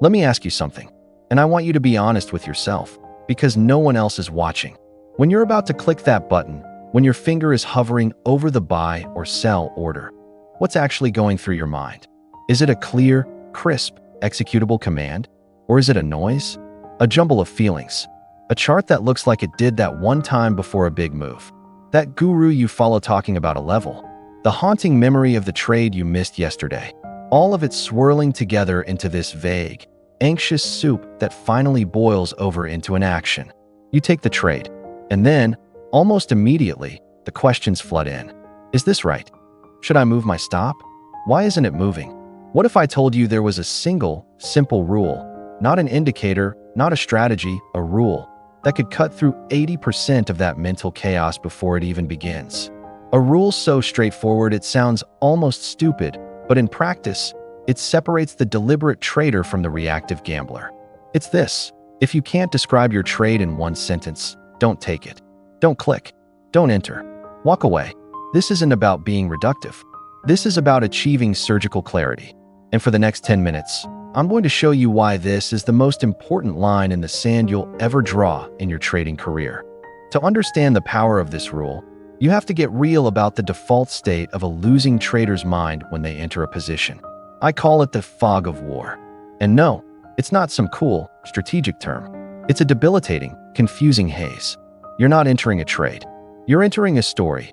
Let me ask you something, and I want you to be honest with yourself, because no one else is watching. When you're about to click that button, when your finger is hovering over the buy or sell order, what's actually going through your mind? Is it a clear, crisp, executable command? Or is it a noise? A jumble of feelings? A chart that looks like it did that one time before a big move? That guru you follow talking about a level? The haunting memory of the trade you missed yesterday? All of it swirling together into this vague, anxious soup that finally boils over into an action. You take the trade, and then, almost immediately, the questions flood in. Is this right? Should I move my stop? Why isn't it moving? What if I told you there was a single, simple rule, not an indicator, not a strategy, a rule, that could cut through 80% of that mental chaos before it even begins? A rule so straightforward it sounds almost stupid, but in practice, it separates the deliberate trader from the reactive gambler. It's this: if you can't describe your trade in one sentence, don't take it. Don't click. Don't enter. Walk away. This isn't about being reductive. This is about achieving surgical clarity. And for the next 10 minutes, I'm going to show you why this is the most important line in the sand you'll ever draw in your trading career. To understand the power of this rule, you have to get real about the default state of a losing trader's mind when they enter a position. I call it the fog of war. And no, it's not some cool, strategic term. It's a debilitating, confusing haze. You're not entering a trade. You're entering a story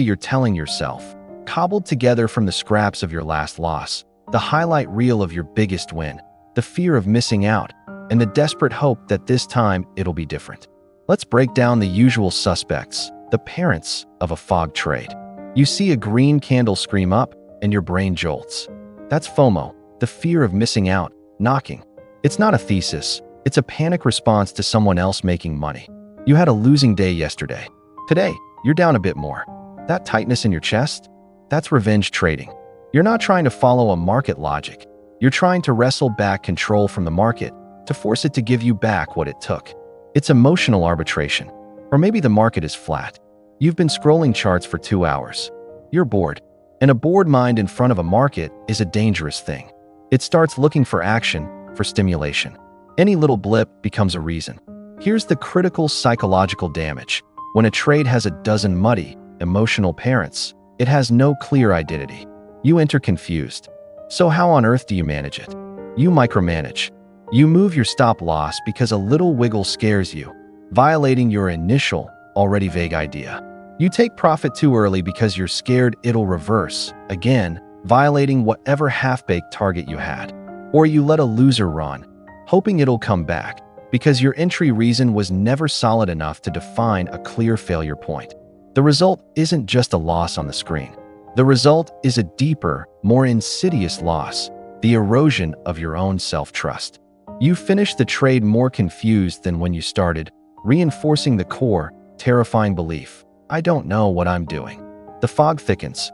you're telling yourself, cobbled together from the scraps of your last loss, the highlight reel of your biggest win, the fear of missing out, and the desperate hope that this time it'll be different. Let's break down the usual suspects, the parents of a fog trade. You see a green candle scream up, and your brain jolts. That's FOMO, the fear of missing out, knocking. It's not a thesis. It's a panic response to someone else making money. You had a losing day yesterday. Today, you're down a bit more. That tightness in your chest? That's revenge trading. You're not trying to follow a market logic. You're trying to wrestle back control from the market to force it to give you back what it took. It's emotional arbitration. Or maybe the market is flat. You've been scrolling charts for 2 hours. You're bored. And a bored mind in front of a market is a dangerous thing. It starts looking for action, for stimulation. Any little blip becomes a reason. Here's the critical psychological damage. When a trade has a dozen muddy, emotional parents, it has no clear identity. You enter confused. So how on earth do you manage it? You micromanage. You move your stop loss because a little wiggle scares you, violating your initial, already vague idea. You take profit too early because you're scared it'll reverse, again, violating whatever half-baked target you had. Or you let a loser run, hoping it'll come back, because your entry reason was never solid enough to define a clear failure point. The result isn't just a loss on the screen. The result is a deeper, more insidious loss, the erosion of your own self-trust. You finish the trade more confused than when you started, reinforcing the core, terrifying belief: I don't know what I'm doing. The fog thickens.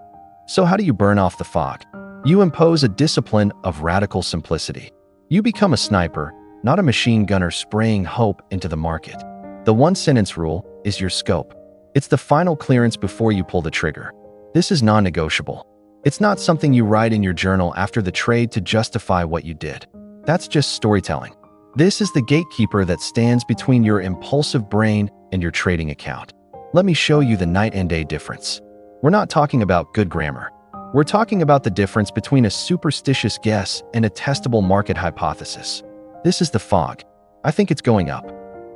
So how do you burn off the fog? You impose a discipline of radical simplicity. You become a sniper, not a machine gunner spraying hope into the market. The one-sentence rule is your scope. It's the final clearance before you pull the trigger. This is non-negotiable. It's not something you write in your journal after the trade to justify what you did. That's just storytelling. This is the gatekeeper that stands between your impulsive brain and your trading account. Let me show you the night and day difference. We're not talking about good grammar. We're talking about the difference between a superstitious guess and a testable market hypothesis. This is the fog. I think it's going up.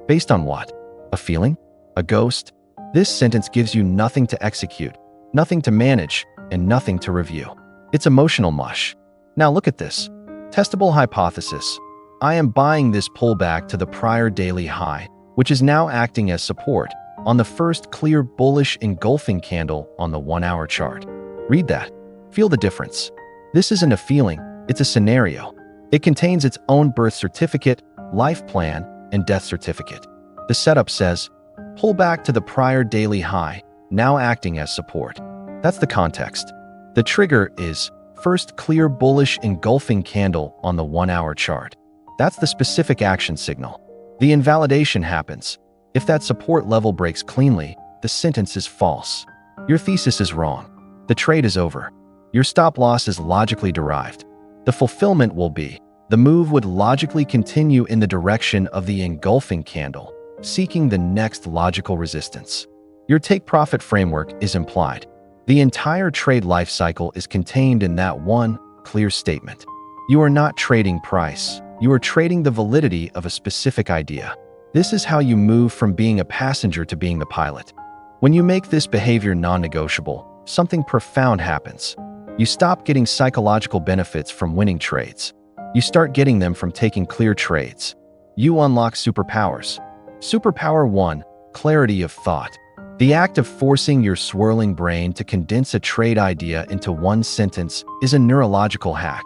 Based on what? A feeling? A ghost? This sentence gives you nothing to execute, nothing to manage, and nothing to review. It's emotional mush. Now look at this. Testable hypothesis. I am buying this pullback to the prior daily high, which is now acting as support, on the first clear bullish engulfing candle on the 1-hour chart. Read that. Feel the difference. This isn't a feeling, it's a scenario. It contains its own birth certificate, life plan, and death certificate. The setup says, pull back to the prior daily high, now acting as support. That's the context. The trigger is first clear bullish engulfing candle on the 1-hour chart. That's the specific action signal. The invalidation happens. If that support level breaks cleanly, the sentence is false. Your thesis is wrong. The trade is over. Your stop loss is logically derived. The fulfillment will be, The move would logically continue in the direction of the engulfing candle, seeking the next logical resistance. Your take-profit framework is implied. The entire trade life cycle is contained in that one clear statement. You are not trading price. You are trading the validity of a specific idea. This is how you move from being a passenger to being the pilot. When you make this behavior non-negotiable, something profound happens. You stop getting psychological benefits from winning trades. You start getting them from taking clear trades. You unlock superpowers. Superpower 1, clarity of thought. The act of forcing your swirling brain to condense a trade idea into one sentence is a neurological hack.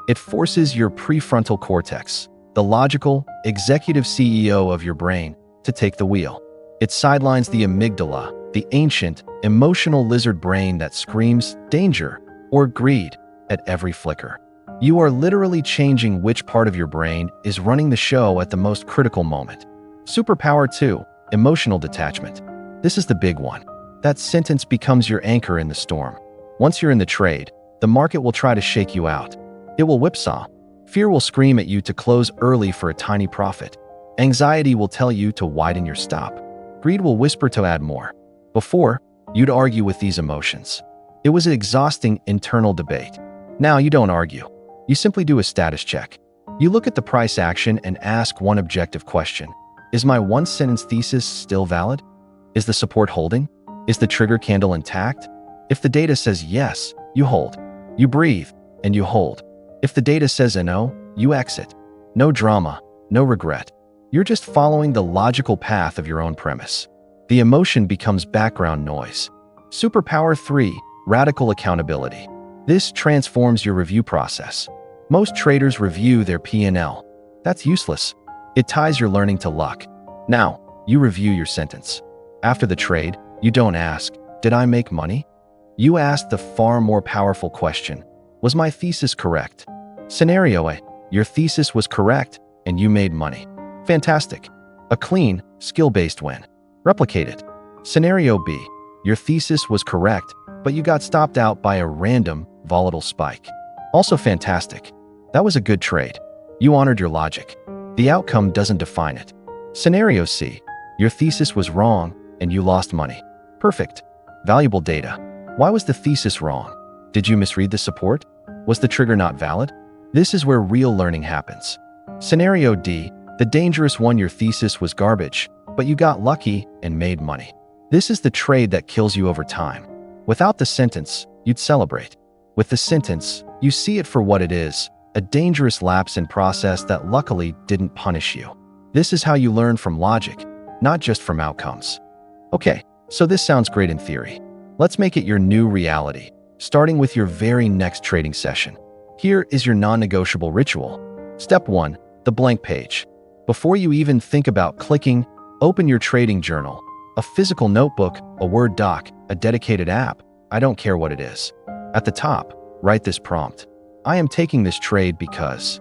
It forces your prefrontal cortex, the logical, executive CEO of your brain, to take the wheel. It sidelines the amygdala, the ancient, emotional lizard brain that screams danger or greed at every flicker. You are literally changing which part of your brain is running the show at the most critical moment. Superpower 2, emotional detachment. This is the big one. That sentence becomes your anchor in the storm. Once you're in the trade, the market will try to shake you out. It will whipsaw. Fear will scream at you to close early for a tiny profit. Anxiety will tell you to widen your stop. Greed will whisper to add more. Before, you'd argue with these emotions. It was an exhausting internal debate. Now you don't argue. You simply do a status check. You look at the price action and ask one objective question. Is my one-sentence thesis still valid? Is the support holding? Is the trigger candle intact? If the data says yes, you hold. You breathe, and you hold. If the data says no, you exit. No drama, no regret. You're just following the logical path of your own premise. The emotion becomes background noise. Superpower 3, radical accountability. This transforms your review process. Most traders review their P&L. That's useless. It ties your learning to luck. Now, you review your sentence. After the trade, you don't ask, did I make money? You ask the far more powerful question, was my thesis correct? Scenario A, your thesis was correct and you made money. Fantastic. A clean, skill-based win. Replicate it. Scenario B, your thesis was correct, but you got stopped out by a random, volatile spike. Also fantastic. That was a good trade. You honored your logic. The outcome doesn't define it. Scenario C, your thesis was wrong and you lost money. Perfect. Valuable data. Why was the thesis wrong? Did you misread the support? Was the trigger not valid? This is where real learning happens. Scenario D, the dangerous one, your thesis was garbage, but you got lucky and made money. This is the trade that kills you over time. Without the sentence, you'd celebrate. With the sentence, you see it for what it is, a dangerous lapse in process that luckily didn't punish you. This is how you learn from logic, not just from outcomes. Okay, so this sounds great in theory. Let's make it your new reality, starting with your very next trading session. Here is your non-negotiable ritual. Step 1, the blank page. Before you even think about clicking, open your trading journal, a physical notebook, a Word doc, a dedicated app, I don't care what it is. At the top, write this prompt. I am taking this trade because.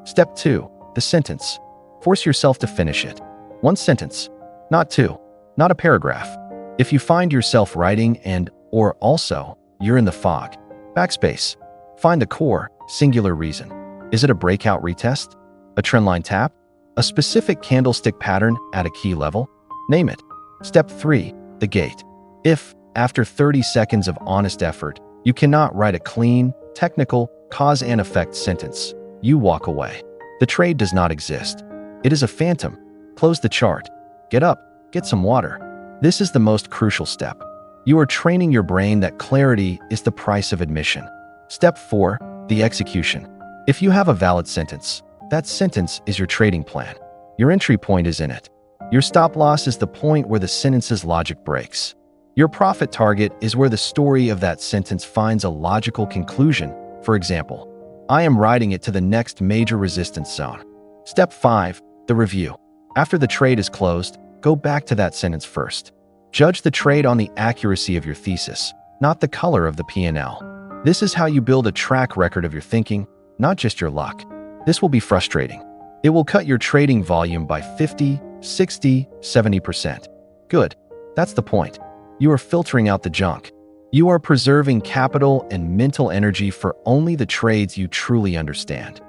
Step 2, the sentence. Force yourself to finish it. One sentence, not two, not a paragraph. If you find yourself writing or also, you're in the fog. Backspace. Find the core, singular reason. Is it a breakout retest? A trendline tap? A specific candlestick pattern at a key level? Name it. Step 3, the gate. If, after 30 seconds of honest effort, you cannot write a clean, technical, cause and effect sentence, you walk away. The trade does not exist. It is a phantom. Close the chart. Get up, get some water. This is the most crucial step. You are training your brain that clarity is the price of admission. Step 4, the execution. If you have a valid sentence, that sentence is your trading plan. Your entry point is in it. Your stop loss is the point where the sentence's logic breaks. Your profit target is where the story of that sentence finds a logical conclusion. For example, I am riding it to the next major resistance zone. Step 5, the review. After the trade is closed, go back to that sentence first. Judge the trade on the accuracy of your thesis, not the color of the P&L. This is how you build a track record of your thinking, not just your luck. This will be frustrating. It will cut your trading volume by 50, 60, 70%. Good. That's the point. You are filtering out the junk. You are preserving capital and mental energy for only the trades you truly understand.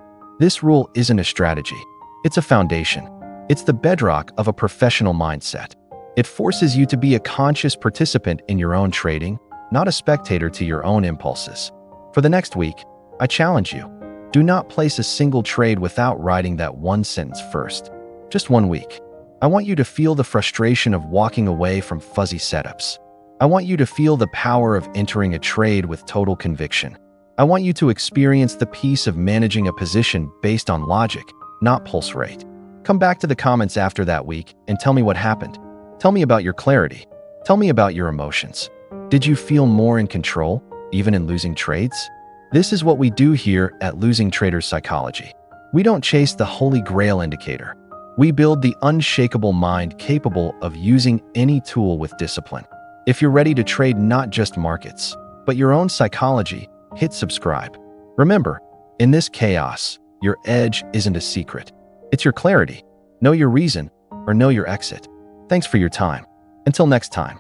This rule isn't a strategy. It's a foundation. It's the bedrock of a professional mindset. It forces you to be a conscious participant in your own trading, not a spectator to your own impulses. For the next week, I challenge you. Do not place a single trade without writing that one sentence first. Just 1 week. I want you to feel the frustration of walking away from fuzzy setups. I want you to feel the power of entering a trade with total conviction. I want you to experience the peace of managing a position based on logic, not pulse rate. Come back to the comments after that week and tell me what happened. Tell me about your clarity. Tell me about your emotions. Did you feel more in control, even in losing trades? This is what we do here at Losing Traders Psychology. We don't chase the holy grail indicator. We build the unshakable mind capable of using any tool with discipline. If you're ready to trade not just markets, but your own psychology, hit subscribe. Remember, in this chaos, your edge isn't a secret. It's your clarity. Know your reason or know your exit. Thanks for your time. Until next time.